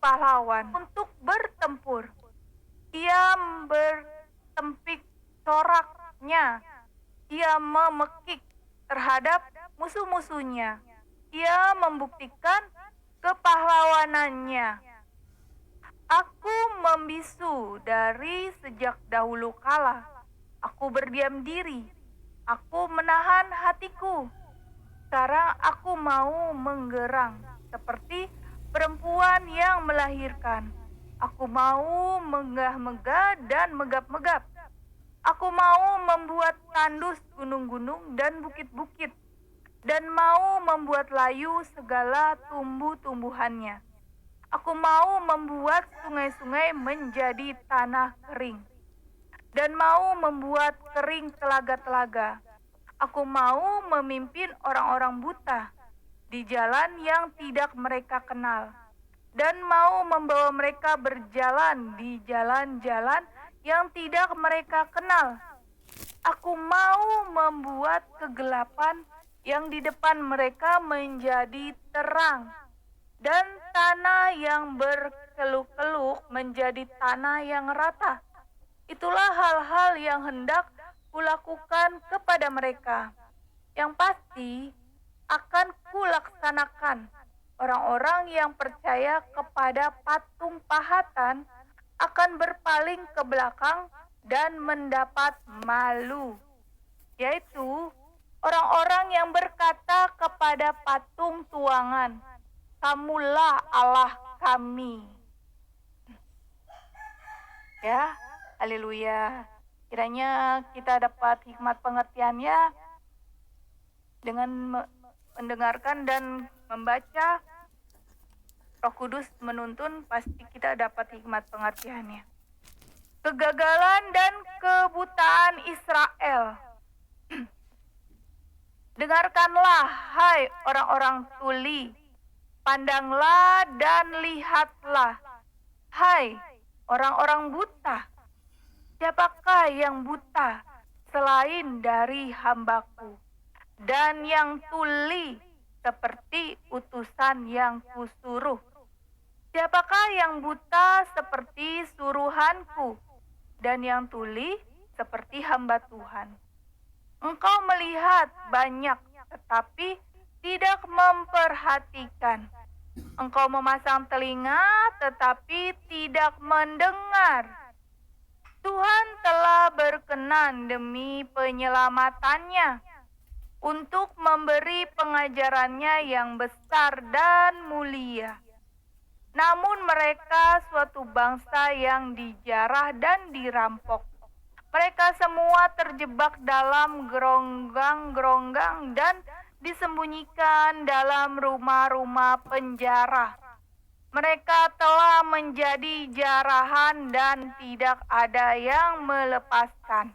pahlawan untuk bertempur. Ia bertempik coraknya. Ia memekik terhadap musuh-musuhnya. Ia membuktikan kepahlawanannya. Aku membisu dari sejak dahulu kala. Aku berdiam diri. Aku menahan hatiku. Sekarang aku mau menggerang seperti perempuan yang melahirkan. Aku mau megah-megah dan megap-megap. Aku mau membuat tandus gunung-gunung dan bukit-bukit, dan mau membuat layu segala tumbuh-tumbuhannya. Aku mau membuat sungai-sungai menjadi tanah kering, dan mau membuat kering telaga-telaga. Aku mau memimpin orang-orang buta di jalan yang tidak mereka kenal, dan mau membawa mereka berjalan di jalan-jalan yang tidak mereka kenal. Aku mau membuat kegelapan yang di depan mereka menjadi terang, dan tanah yang berkeluk-keluk menjadi tanah yang rata. Itulah hal-hal yang hendak kulakukan kepada mereka. Yang pasti akan kulaksanakan. Orang-orang yang percaya kepada patung pahatan akan berpaling ke belakang dan mendapat malu, yaitu orang-orang yang berkata kepada patung tuangan, "Kamulah Allah kami." Ya, haleluya. Kiranya kita dapat hikmat pengertiannya dengan mendengarkan dan membaca. Roh Kudus menuntun, pasti kita dapat hikmat pengertiannya. Kegagalan dan kebutaan Israel. Dengarkanlah, hai orang-orang tuli, pandanglah dan lihatlah, hai orang-orang buta. Siapakah yang buta selain dari hambaku, dan yang tuli seperti utusan yang kusuruh? Siapakah yang buta seperti suruhanku, dan yang tuli seperti hamba Tuhan? Engkau melihat banyak, tetapi tidak memperhatikan. Engkau memasang telinga, tetapi tidak mendengar. Tuhan telah berkenan demi penyelamatannya, untuk memberi pengajarannya yang besar dan mulia. Namun mereka suatu bangsa yang dijarah dan dirampok. Mereka semua terjebak dalam geronggang-geronggang dan disembunyikan dalam rumah-rumah penjara. Mereka telah menjadi jarahan dan tidak ada yang melepaskan.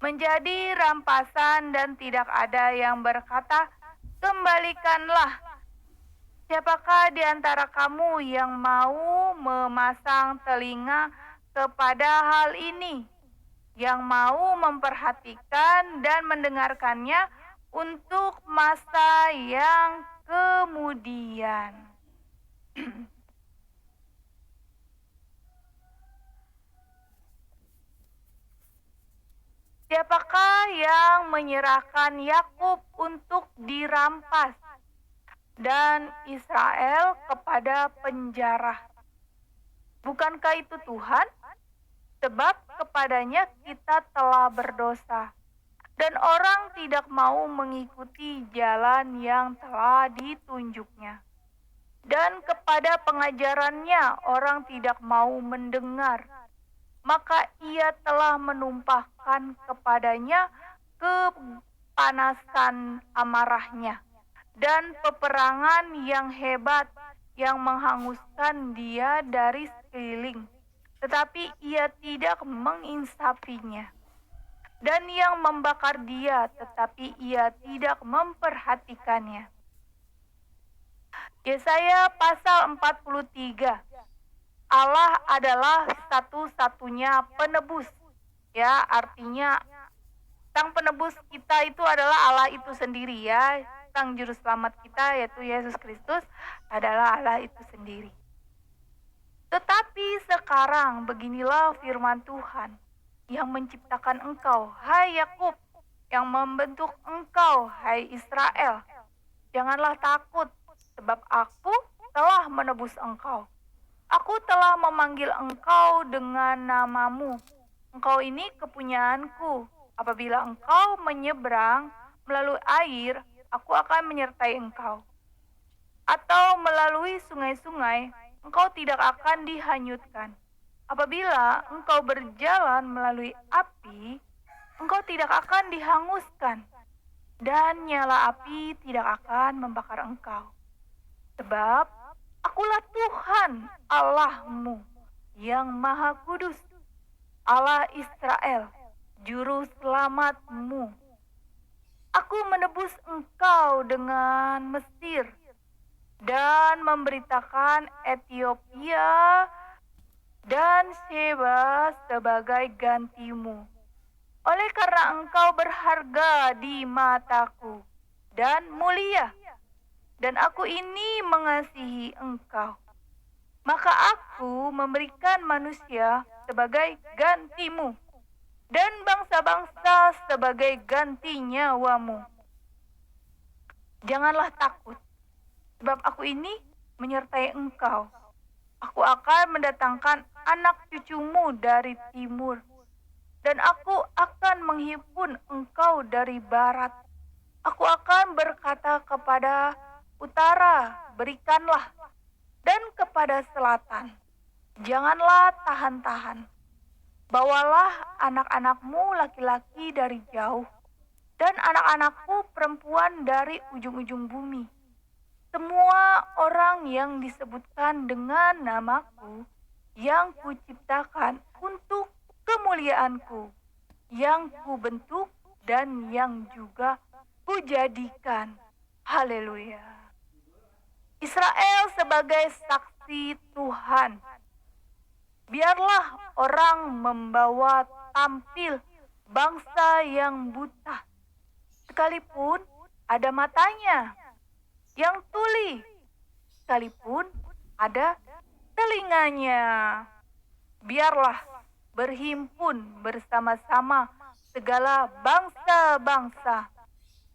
Menjadi rampasan dan tidak ada yang berkata, "Kembalikanlah." Siapakah di antara kamu yang mau memasang telinga kepada hal ini, yang mau memperhatikan dan mendengarkannya untuk masa yang kemudian? Siapakah yang menyerahkan Yakub untuk dirampas dan Israel kepada penjara? Bukankah itu Tuhan? Sebab kepadanya kita telah berdosa, dan orang tidak mau mengikuti jalan yang telah ditunjuknya. Dan kepada pengajarannya orang tidak mau mendengar, maka ia telah menumpahkan kepadanya kepanasan amarahnya, dan peperangan yang hebat yang menghanguskan dia dari sekeliling, tetapi ia tidak menginsafinya, dan yang membakar dia, tetapi ia tidak memperhatikannya. Yesaya pasal 43. Allah adalah satu-satunya penebus. Ya, artinya Sang penebus kita itu adalah Allah itu sendiri, ya. Sang juru selamat kita yaitu Yesus Kristus adalah Allah itu sendiri. sekarang beginilah firman Tuhan yang menciptakan engkau, hai Yakub, yang membentuk engkau, hai Israel. Janganlah takut, sebab aku telah menebus engkau. Aku telah memanggil engkau dengan namamu. Engkau ini kepunyaanku. Apabila engkau menyeberang melalui air, aku akan menyertai engkau. Atau melalui sungai-sungai, engkau tidak akan dihanyutkan. Apabila engkau berjalan melalui api, engkau tidak akan dihanguskan, dan nyala api tidak akan membakar engkau. Sebab akulah Tuhan Allahmu yang Maha Kudus, Allah Israel, Juru Selamatmu. Aku menebus engkau dengan Mesir dan memberitakan Ethiopia dan Sheba sebagai gantimu. Oleh karena engkau berharga di mataku dan mulia, dan aku ini mengasihi engkau, maka aku memberikan manusia sebagai gantimu, dan bangsa-bangsa sebagai ganti nyawamu. Janganlah takut, sebab aku ini menyertai engkau. Aku akan mendatangkan anak cucumu dari timur, dan aku akan menghimpun engkau dari barat. Aku akan berkata kepada utara, berikanlah, dan kepada selatan, janganlah tahan-tahan. Bawalah anak-anakmu laki-laki dari jauh, dan anak-anakku perempuan dari ujung-ujung bumi. Semua orang yang disebutkan dengan namaku, yang kuciptakan untuk kemuliaanku, yang kubentuk dan yang juga kujadikan. Haleluya. Israel sebagai saksi Tuhan. Biarlah orang membawa tampil bangsa yang buta, sekalipun ada matanya, yang tuli, sekalipun ada telinganya. Biarlah berhimpun bersama-sama segala bangsa-bangsa,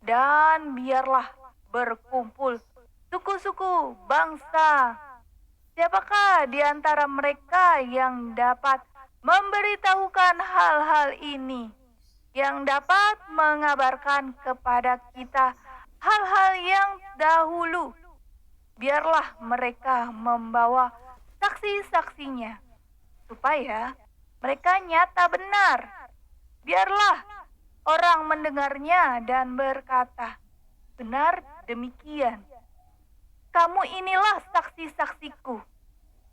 dan biarlah berkumpul suku-suku bangsa. Siapakah di antara mereka yang dapat memberitahukan hal-hal ini, yang dapat mengabarkan kepada kita hal-hal yang dahulu? Biarlah mereka membawa saksi-saksinya, supaya mereka nyata benar. Biarlah orang mendengarnya dan berkata, benar demikian. Kamu inilah saksi-saksiku.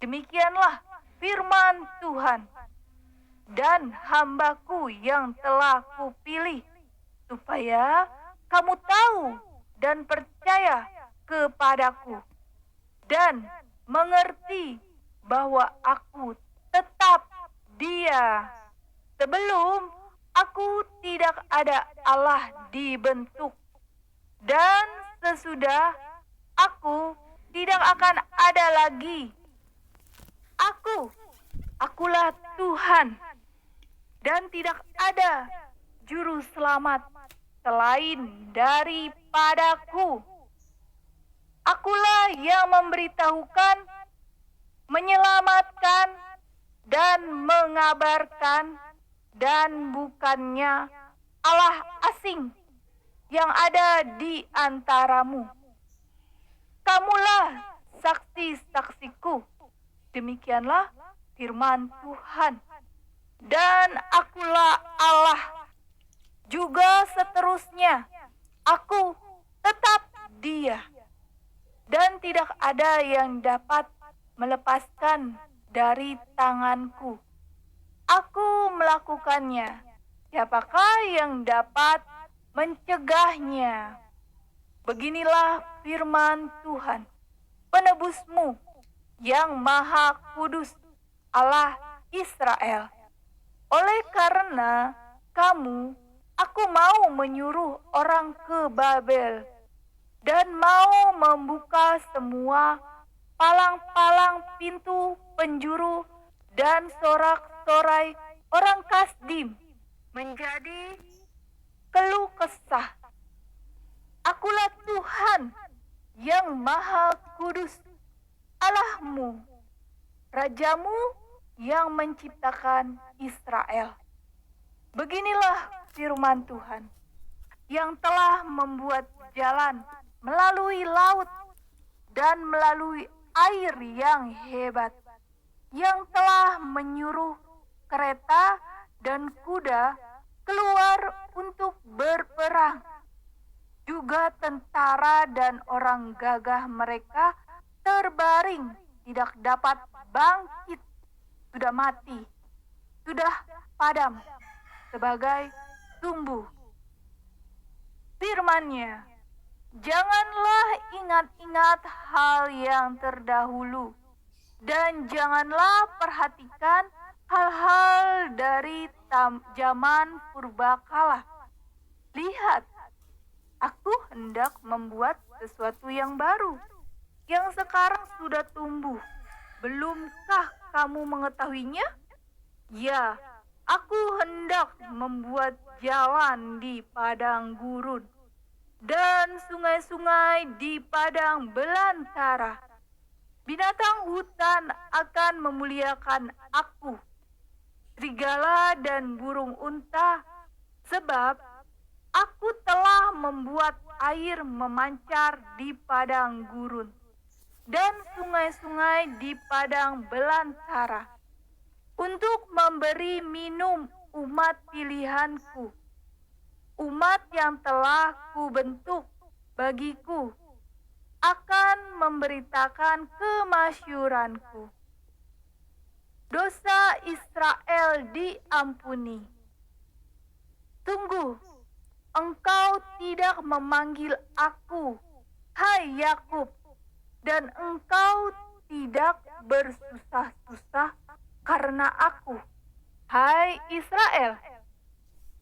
Demikianlah firman Tuhan. Dan hambaku yang telah kupilih, supaya kamu tahu dan percaya kepadaku, dan mengerti bahwa aku tetap Dia. Sebelum aku tidak ada Allah dibentuk, dan sesudah aku tidak akan ada lagi. Akulah Tuhan, dan tidak ada juru selamat selain daripadaku. Akulah yang memberitahukan, menyelamatkan, dan mengabarkan, dan bukannya Allah asing yang ada di antaramu. Kamulah saksi-saksiku. Demikianlah firman Tuhan. Dan akulah Allah. Juga seterusnya, aku tetap Dia. Dan tidak ada yang dapat melepaskan dari tanganku. Aku melakukannya. Siapakah yang dapat mencegahnya? Beginilah firman Tuhan, penebusmu yang Maha Kudus, Allah Israel. Oleh karena kamu, aku mau menyuruh orang ke Babel, dan mau membuka semua palang-palang pintu penjuru dan sorak-sorai orang Kasdim menjadi keluh kesah. Akulah Tuhan yang Maha Kudus, Allahmu, Rajamu yang menciptakan Israel. Beginilah firman Tuhan, yang telah membuat jalan melalui laut dan melalui air yang hebat, yang telah menyuruh kereta dan kuda keluar untuk berperang. Juga tentara dan orang gagah mereka terbaring, tidak dapat bangkit, sudah mati, sudah padam sebagai tumbuh. Firman-Nya, janganlah ingat-ingat hal yang terdahulu, dan janganlah perhatikan hal-hal dari zaman purbakala. Lihat, aku hendak membuat sesuatu yang baru, yang sekarang sudah tumbuh. Belumkah kamu mengetahuinya? Ya, aku hendak membuat jalan di padang gurun dan sungai-sungai di padang belantara. Binatang hutan akan memuliakan aku, serigala dan burung unta, sebab aku telah membuat air memancar di padang gurun dan sungai-sungai di padang belantara, untuk memberi minum umat pilihanku, umat yang telah kubentuk bagiku, akan memberitakan kemasyuranku. Dosa Israel diampuni. Sungguh, engkau tidak memanggil aku, hai Yakub, dan engkau tidak bersusah-susah karena aku, hai Israel.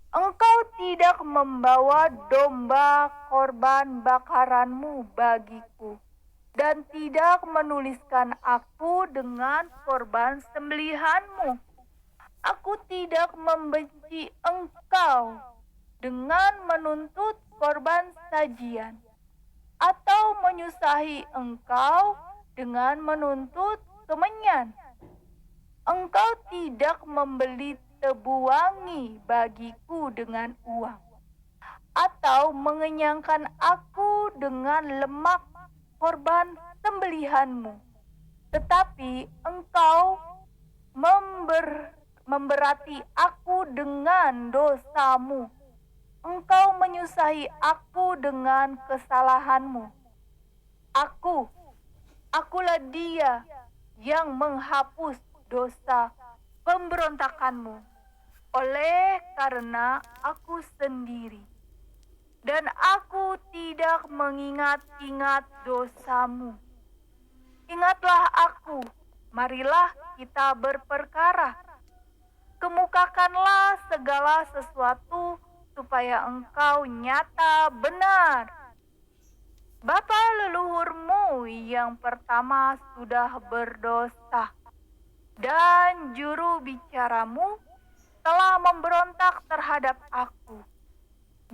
Engkau tidak membawa domba korban bakaranmu bagiku, dan tidak menuliskan aku dengan korban sembelihanmu. Aku tidak membenci engkau dengan menuntut korban sajian, atau menyusahi engkau dengan menuntut kemenyan. Engkau tidak membeli tebu wangi bagiku dengan uang, atau mengenyangkan aku dengan lemak korban sembelihanmu. Tetapi engkau memberati aku dengan dosamu. Engkau menyusahi aku dengan kesalahanmu. Akulah Dia yang menghapus dosa pemberontakanmu, oleh karena aku sendiri, dan aku tidak mengingat-ingat dosamu. Ingatlah aku, marilah kita berperkara. Kemukakanlah segala sesuatu supaya engkau nyata benar. Bapa leluhurmu yang pertama sudah berdosa, dan juru bicaramu telah memberontak terhadap aku.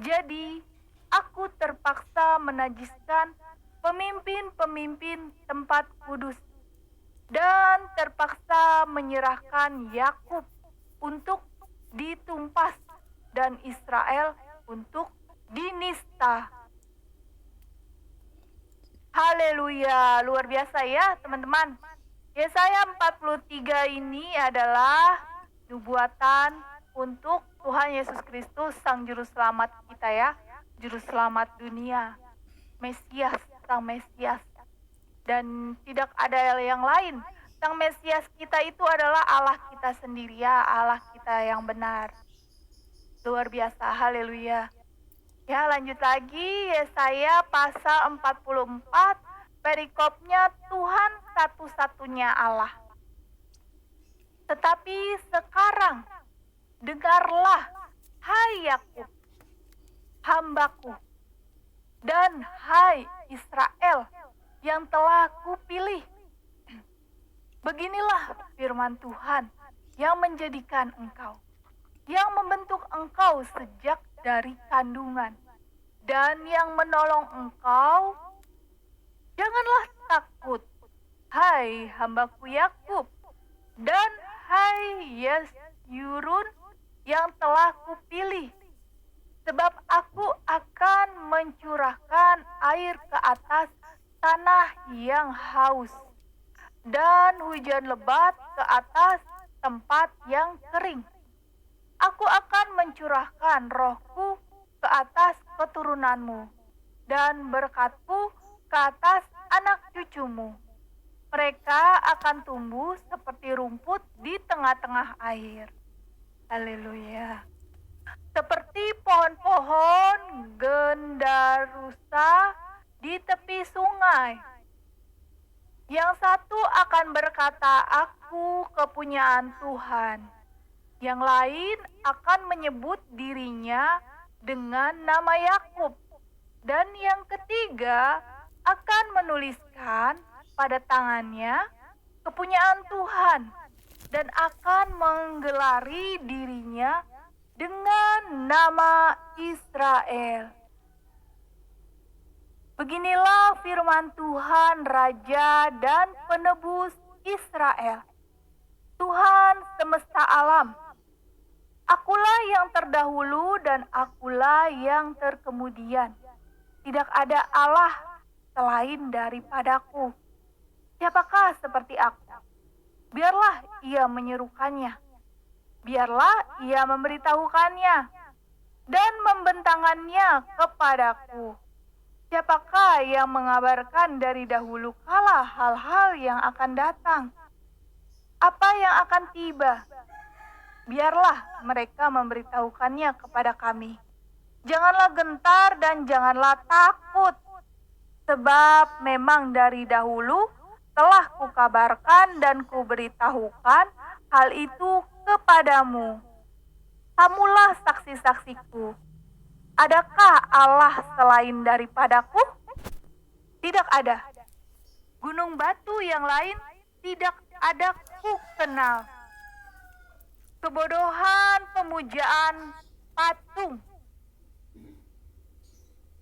Jadi, aku terpaksa menajiskan pemimpin-pemimpin tempat kudus, dan terpaksa menyerahkan Yakub untuk ditumpas dan Israel untuk dinista. Haleluya, luar biasa ya teman-teman. Yesaya 43 ini adalah nubuatan untuk Tuhan Yesus Kristus, Sang Juru Selamat kita ya, Juru Selamat dunia, Mesias, Sang Mesias. Dan tidak ada yang lain. Sang Mesias kita itu adalah Allah kita sendiri ya, Allah kita yang benar. Luar biasa, haleluya. Ya, lanjut lagi, Yesaya pasal 44, perikopnya Tuhan satu-satunya Allah. Tetapi sekarang, dengarlah, hai Yakub, hambaku, dan hai Israel yang telah kupilih. Beginilah firman Tuhan yang menjadikan engkau, yang membentuk engkau sejak dari kandungan, dan yang menolong engkau. Janganlah takut, hai hambaku Yakub, dan hai Yesyurun yang telah kupilih, sebab aku akan mencurahkan air ke atas tanah yang haus, dan hujan lebat ke atas tempat yang kering. Aku akan mencurahkan rohku ke atas keturunanmu, dan berkatku ke atas anak cucumu. Mereka akan tumbuh seperti rumput di tengah-tengah air. Haleluya. Seperti pohon-pohon gendarusa di tepi sungai. Yang satu akan berkata, "Aku kepunyaan Tuhan." Yang lain akan menyebut dirinya dengan nama Yakub. Dan yang ketiga akan menuliskan pada tangannya kepunyaan Tuhan dan akan menggelari dirinya dengan nama Israel. Beginilah firman Tuhan, Raja dan Penebus Israel, Tuhan semesta alam. Akulah yang terdahulu dan akulah yang terkemudian. Tidak ada Allah selain daripadaku. Siapakah seperti aku? Biarlah ia menyerukannya. Biarlah ia memberitahukannya dan membentangannya kepadaku. Siapakah yang mengabarkan dari dahulu kala hal-hal yang akan datang? Apa yang akan tiba? Biarlah mereka memberitahukannya kepada kami. Janganlah gentar dan janganlah takut, sebab memang dari dahulu telah kukabarkan dan kuberitahukan hal itu kepadamu. Kamulah saksi-saksiku. Adakah Allah selain daripadaku? Tidak ada. Gunung batu yang lain tidak ada ku kenal. Kebodohan pemujaan patung.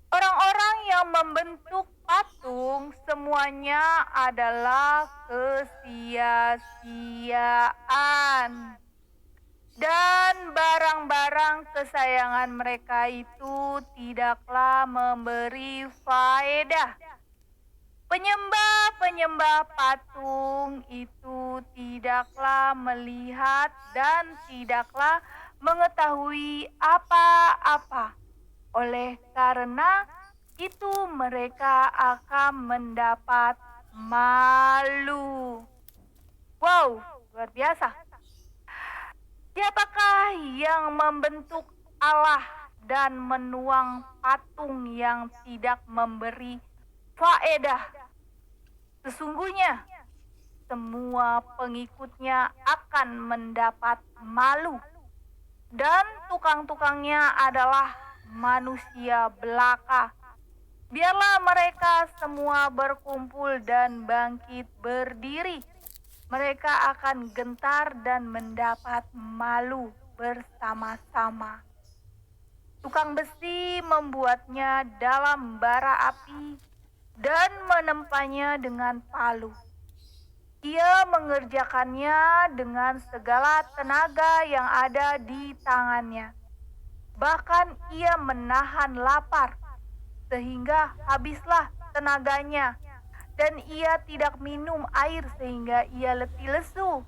Orang-orang yang membentuk patung semuanya adalah kesia-siaan. Dan barang-barang kesayangan mereka itu tidaklah memberi faedah. Penyembah-penyembah patung itu tidaklah melihat dan tidaklah mengetahui apa-apa. Oleh karena itu mereka akan mendapat malu. Wow, luar biasa. Siapakah yang membentuk Allah dan menuang patung yang tidak memberi faedah? Sesungguhnya semua pengikutnya akan mendapat malu, dan tukang-tukangnya adalah manusia belaka. Biarlah mereka semua berkumpul dan bangkit berdiri. Mereka akan gentar dan mendapat malu bersama-sama. Tukang besi membuatnya dalam bara api dan menempanya dengan palu. Ia mengerjakannya dengan segala tenaga yang ada di tangannya. Bahkan ia menahan lapar, sehingga habislah tenaganya. Dan ia tidak minum air sehingga ia letih lesu.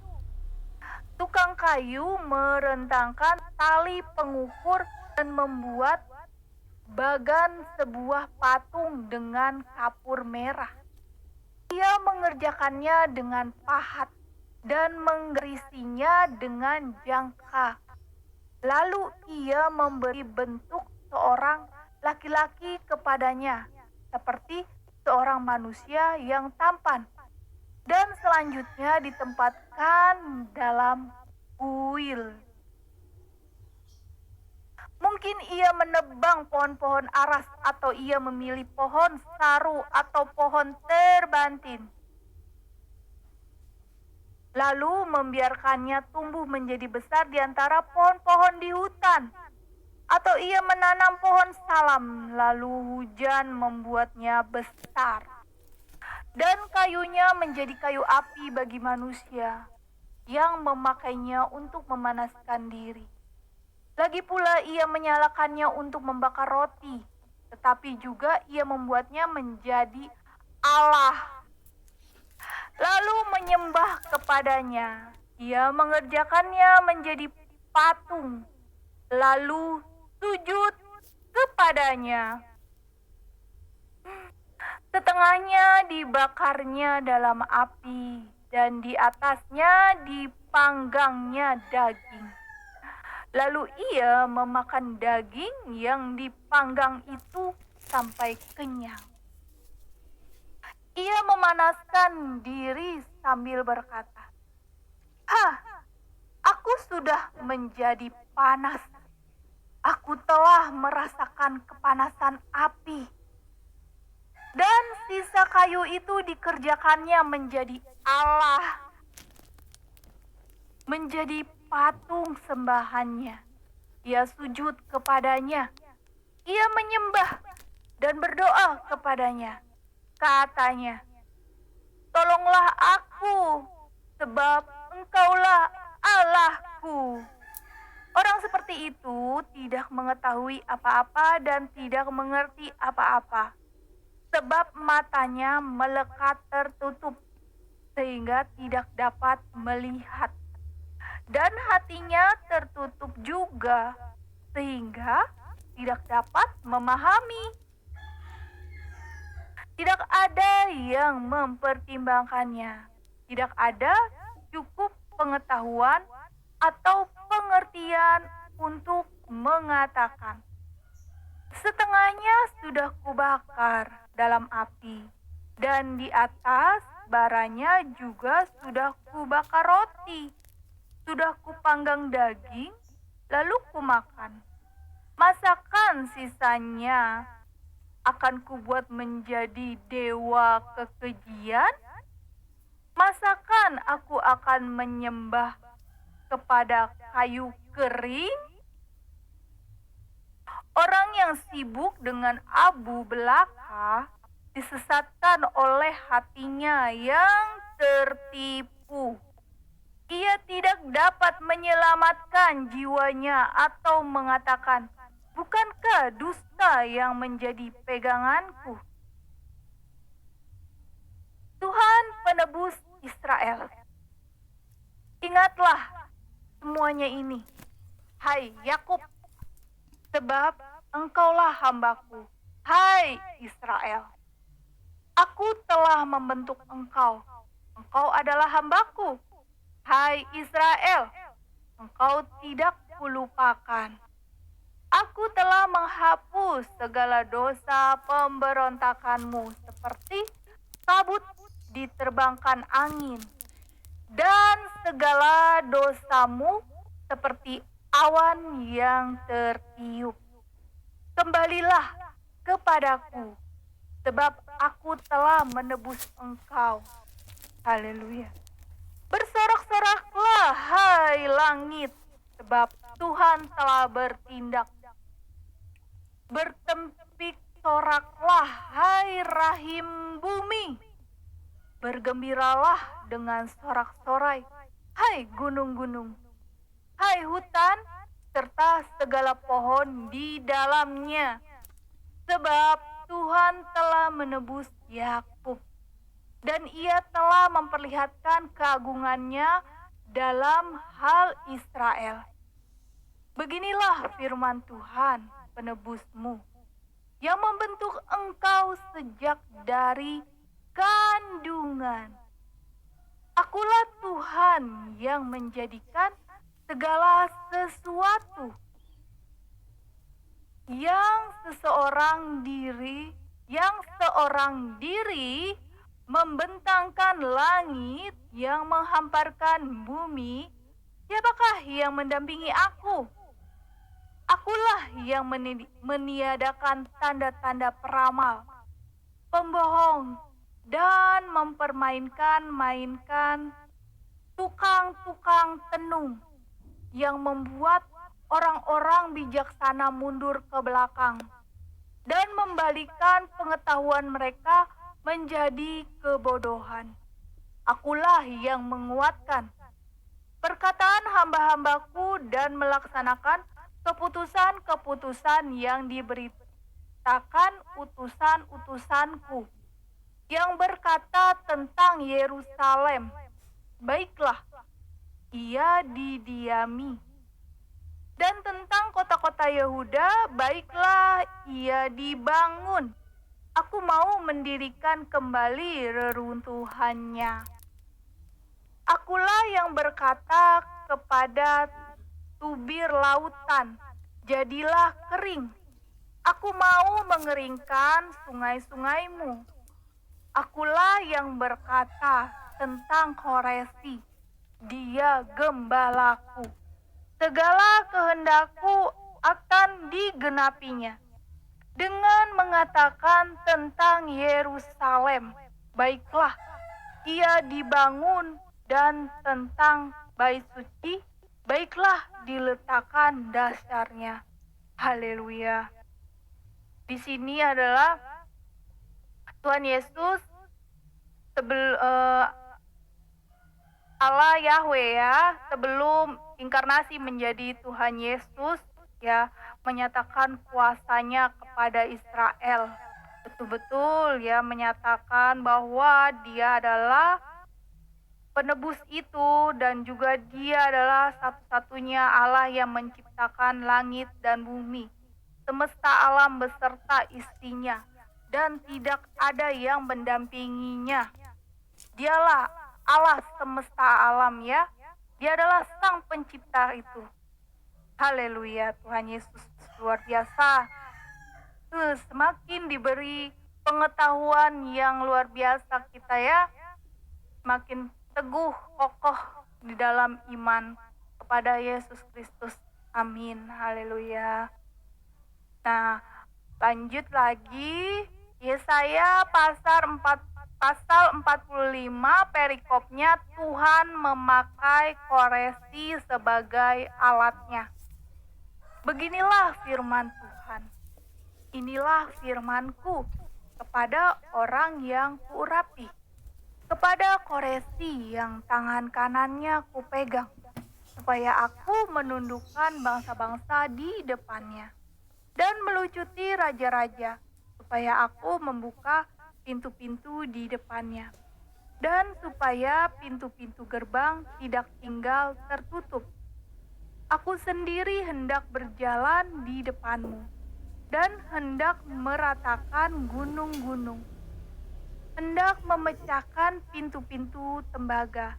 Tukang kayu merentangkan tali pengukur dan membuat bagan sebuah patung dengan kapur merah. Ia mengerjakannya dengan pahat dan menggerisinya dengan jangka. Lalu ia memberi bentuk seorang laki-laki kepadanya, seperti seorang manusia yang tampan, dan selanjutnya ditempatkan dalam kuil. Mungkin ia menebang pohon-pohon aras, atau ia memilih pohon saru atau pohon terbantin. lalu membiarkannya tumbuh menjadi besar di antara pohon-pohon di hutan. Atau ia menanam pohon salam, lalu hujan membuatnya besar. Dan kayunya menjadi kayu api bagi manusia yang memakainya untuk memanaskan diri. Lagi pula ia menyalakannya untuk membakar roti, tetapi juga ia membuatnya menjadi Allah, lalu menyembah kepadanya. Ia mengerjakannya menjadi patung, lalu sujud kepadanya. Setengahnya dibakarnya dalam api, dan di atasnya dipanggangnya daging. Lalu ia memakan daging yang dipanggang itu sampai kenyang. Ia memanaskan diri sambil berkata, aku sudah menjadi panas. Aku telah merasakan kepanasan api. Dan sisa kayu itu dikerjakannya menjadi Allah, menjadi patung sembahannya. Ia sujud kepadanya. Ia menyembah dan berdoa kepadanya. Katanya, tolonglah aku, sebab Engkaulah Allahku. Orang seperti itu tidak mengetahui apa-apa dan tidak mengerti apa-apa, sebab matanya melekat tertutup sehingga tidak dapat melihat, dan hatinya tertutup juga sehingga tidak dapat memahami. Tidak ada yang mempertimbangkannya, tidak ada cukup pengetahuan atau pengertian untuk mengatakan, setengahnya sudah kubakar dalam api, dan di atas baranya juga sudah kubakar roti, sudah kupanggang daging, lalu kumakan. Masakan sisanya akan kubuat menjadi dewa kekejian? Masakan aku akan menyembah kepada kayu kering? Orang yang sibuk dengan abu belaka disesatkan oleh hatinya yang tertipu. Ia tidak dapat menyelamatkan jiwanya atau mengatakan, bukankah dusta yang menjadi peganganku? Tuhan penebus Israel. Ingatlah semuanya ini, hai Yakub, sebab engkaulah hambaku, hai Israel. Aku telah membentuk engkau, engkau adalah hambaku, hai Israel, engkau tidak kulupakan. Aku telah menghapus segala dosa pemberontakanmu seperti kabut diterbangkan angin, dan segala dosamu seperti awan yang tertiup. Kembalilah kepadaku, sebab aku telah menebus engkau. Haleluya. Bersorak-soraklah hai langit, sebab Tuhan telah bertindak. Bertempik soraklah hai rahim bumi. Bergembiralah dengan sorak-sorai, hai gunung-gunung, hai hutan, serta segala pohon di dalamnya. Sebab Tuhan telah menebus Yakub, dan ia telah memperlihatkan keagungannya dalam hal Israel. Beginilah firman Tuhan penebusmu, yang membentuk engkau sejak dari kandungan. Akulah Tuhan yang menjadikan segala sesuatu, yang seorang diri membentangkan langit, yang menghamparkan bumi. Siapakah yang mendampingi aku? Akulah yang meniadakan tanda-tanda peramal, pembohong, dan mempermainkan tukang-tukang tenung yang membuat orang-orang bijaksana mundur ke belakang dan membalikan pengetahuan mereka menjadi kebodohan. Akulah yang menguatkan perkataan hamba-hambaku dan melaksanakan keputusan-keputusan yang diberitakan utusan-utusanku yang berkata tentang Yerusalem, baiklah, ia didiami. Dan tentang kota-kota Yehuda, baiklah, ia dibangun. Aku mau mendirikan kembali reruntuhannya. Akulah yang berkata kepada tubir lautan, jadilah kering. Aku mau mengeringkan sungai-sungaimu. Akulah yang berkata tentang Koresi, dia gembalaku. Segala kehendakku akan digenapinya. Dengan mengatakan tentang Yerusalem, baiklah, ia dibangun, dan tentang bait suci, baiklah diletakkan dasarnya. Haleluya. Di sini adalah Tuhan Yesus Allah Yahweh ya, sebelum inkarnasi menjadi Tuhan Yesus ya, menyatakan kuasanya kepada Israel. Betul-betul ya, menyatakan bahwa dia adalah penebus itu, dan juga dia adalah satu-satunya Allah yang menciptakan langit dan bumi, semesta alam beserta isinya, dan tidak ada yang mendampinginya. Dialah Allah semesta alam ya. Dia adalah sang pencipta itu. Haleluya, Tuhan Yesus luar biasa. Semakin diberi pengetahuan yang luar biasa kita ya, semakin teguh, kokoh di dalam iman kepada Yesus Kristus. Amin. Haleluya. Nah, lanjut lagi. Yesaya pasal 45 perikopnya, Tuhan memakai Koresi sebagai alatnya. Beginilah firman Tuhan. Inilah firmanku kepada orang yang kuurapi, kepada Koresi yang tangan kanannya kupegang, supaya aku menundukkan bangsa-bangsa di depannya dan melucuti raja-raja, supaya aku membuka pintu-pintu di depannya, dan supaya pintu-pintu gerbang tidak tinggal tertutup. Aku sendiri hendak berjalan di depanmu, dan hendak meratakan gunung-gunung, hendak memecahkan pintu-pintu tembaga,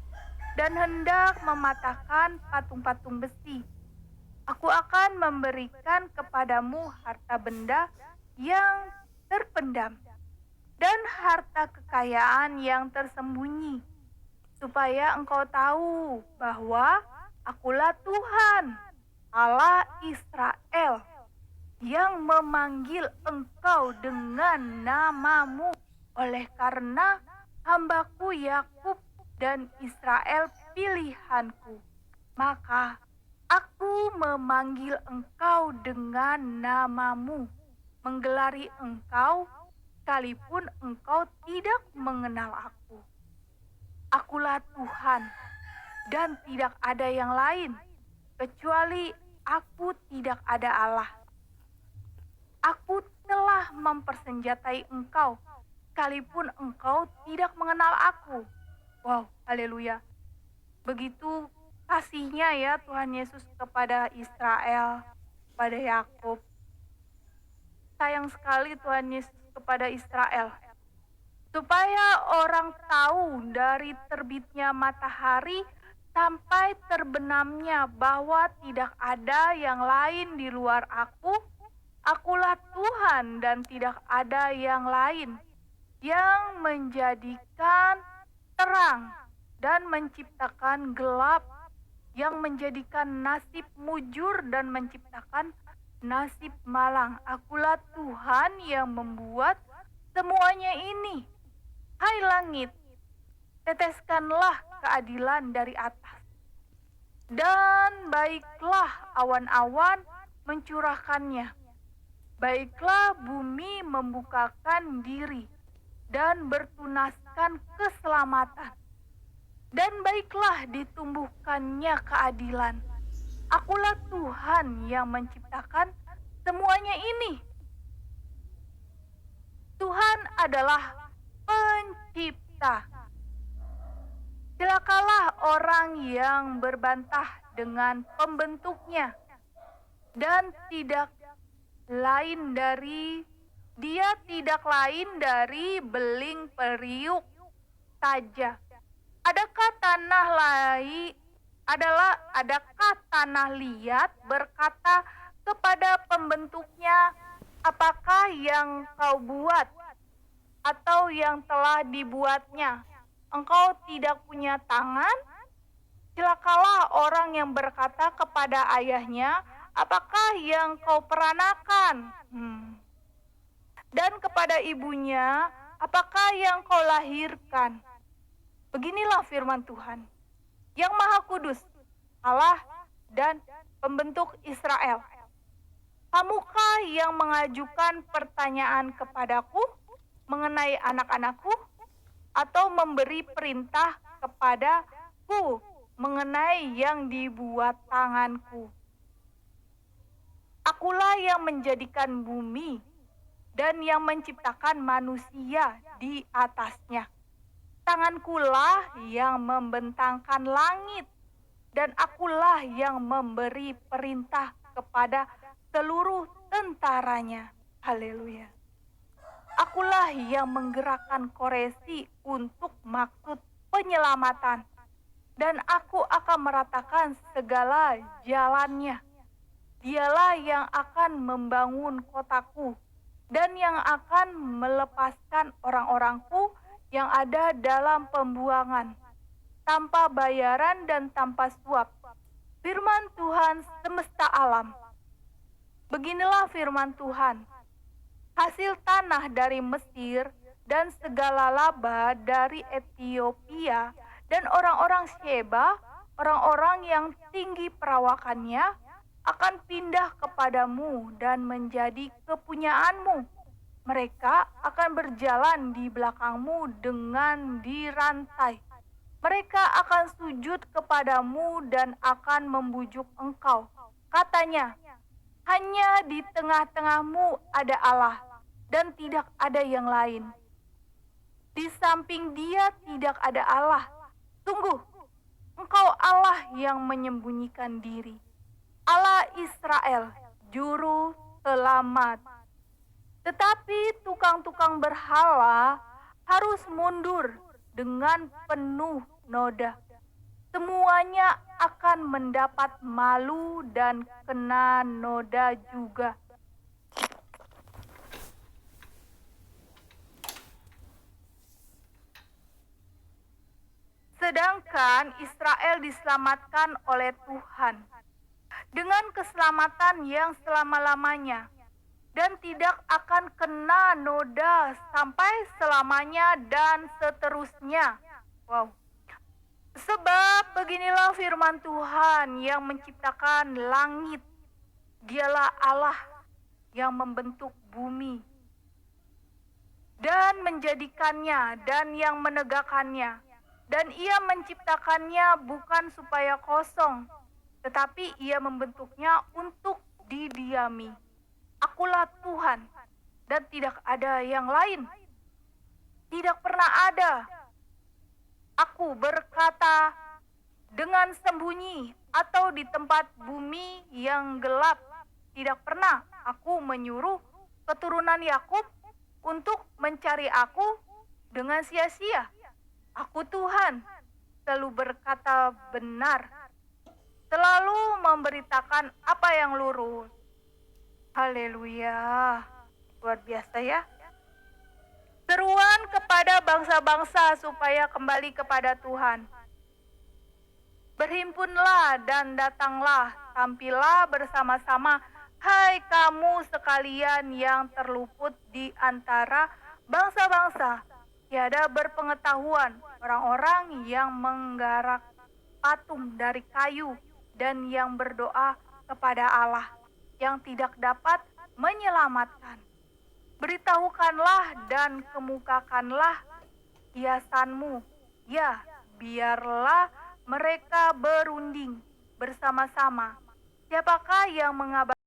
dan hendak mematahkan patung-patung besi. Aku akan memberikan kepadamu harta benda yang terpendam, dan harta kekayaan yang tersembunyi, supaya engkau tahu bahwa akulah Tuhan, Allah Israel, yang memanggil engkau dengan namamu, oleh karena hambaku Yakub dan Israel pilihanku. Maka aku memanggil engkau dengan namamu, menggelari engkau, sekalipun engkau tidak mengenal aku. Akulah Tuhan, dan tidak ada yang lain, kecuali aku tidak ada Allah. Aku telah mempersenjatai engkau, sekalipun engkau tidak mengenal aku. Wow, haleluya. Begitu kasihnya ya Tuhan Yesus kepada Israel, kepada Yakub. Sayang sekali Tuhan Yesus kepada Israel, supaya orang tahu dari terbitnya matahari sampai terbenamnya bahwa tidak ada yang lain di luar aku. Akulah Tuhan dan tidak ada yang lain, yang menjadikan terang dan menciptakan gelap, yang menjadikan nasib mujur dan menciptakan nasib malang. Akulah Tuhan yang membuat semuanya ini. Hai langit, teteskanlah keadilan dari atas. Dan baiklah awan-awan mencurahkannya. Baiklah bumi membukakan diri dan bertunaskan keselamatan. Dan baiklah ditumbuhkannya keadilan. Akulah Tuhan yang menciptakan semuanya ini. Tuhan adalah pencipta. Celakalah orang yang berbantah dengan pembentuknya dan tidak lain dari beling periuk saja. Adakah tanah liat berkata kepada pembentuknya, apakah yang kau buat atau yang telah dibuatnya? Engkau tidak punya tangan? Celakalah orang yang berkata kepada ayahnya, apakah yang kau peranakan? Dan kepada ibunya, apakah yang kau lahirkan? Beginilah firman Tuhan, yang Maha Kudus, Allah dan pembentuk Israel. Kamukah yang mengajukan pertanyaan kepadaku mengenai anak-anakku, atau memberi perintah kepadaku mengenai yang dibuat tanganku? Akulah yang menjadikan bumi dan yang menciptakan manusia di atasnya. Tangankulah yang membentangkan langit, dan akulah yang memberi perintah kepada seluruh tentaranya. Haleluya. Akulah yang menggerakkan Koresi untuk maksud penyelamatan, dan aku akan meratakan segala jalannya. Dialah yang akan membangun kotaku, dan yang akan melepaskan orang-orangku yang ada dalam pembuangan, tanpa bayaran dan tanpa suap. Firman Tuhan semesta alam. Beginilah firman Tuhan. Hasil tanah dari Mesir dan segala laba dari Ethiopia dan orang-orang Sheba, orang-orang yang tinggi perawakannya, akan pindah kepadamu dan menjadi kepunyaanmu. Mereka akan berjalan di belakangmu dengan dirantai. Mereka akan sujud kepadamu dan akan membujuk engkau. Katanya, hanya di tengah-tengahmu ada Allah, dan tidak ada yang lain. Di samping Dia tidak ada Allah. Sungguh, engkau Allah yang menyembunyikan diri. Allah Israel, juru selamat. Tetapi tukang-tukang berhala harus mundur dengan penuh noda. Semuanya akan mendapat malu dan kena noda juga. Sedangkan Israel diselamatkan oleh Tuhan dengan keselamatan yang selama-lamanya, dan tidak akan kena noda sampai selamanya dan seterusnya. Wow. Sebab beginilah firman Tuhan yang menciptakan langit. Dialah Allah yang membentuk bumi dan menjadikannya dan yang menegakkannya. Dan Ia menciptakannya bukan supaya kosong, tetapi Ia membentuknya untuk didiami. Akulah Tuhan, dan tidak ada yang lain. Tidak pernah ada. Aku berkata dengan sembunyi atau di tempat bumi yang gelap. Tidak pernah aku menyuruh keturunan Yakub untuk mencari aku dengan sia-sia. Aku Tuhan, selalu berkata benar, selalu memberitakan apa yang lurus. Haleluya, luar biasa ya. Seruan kepada bangsa-bangsa supaya kembali kepada Tuhan. Berhimpunlah dan datanglah, tampillah bersama-sama, hai kamu sekalian yang terluput di antara bangsa-bangsa, Tiada berpengetahuan orang-orang yang menggarak patung dari kayu dan yang berdoa kepada Allah yang tidak dapat menyelamatkan. Beritahukanlah dan kemukakanlah hiasanmu. Ya, biarlah mereka berunding bersama-sama. Siapakah yang mengabarkan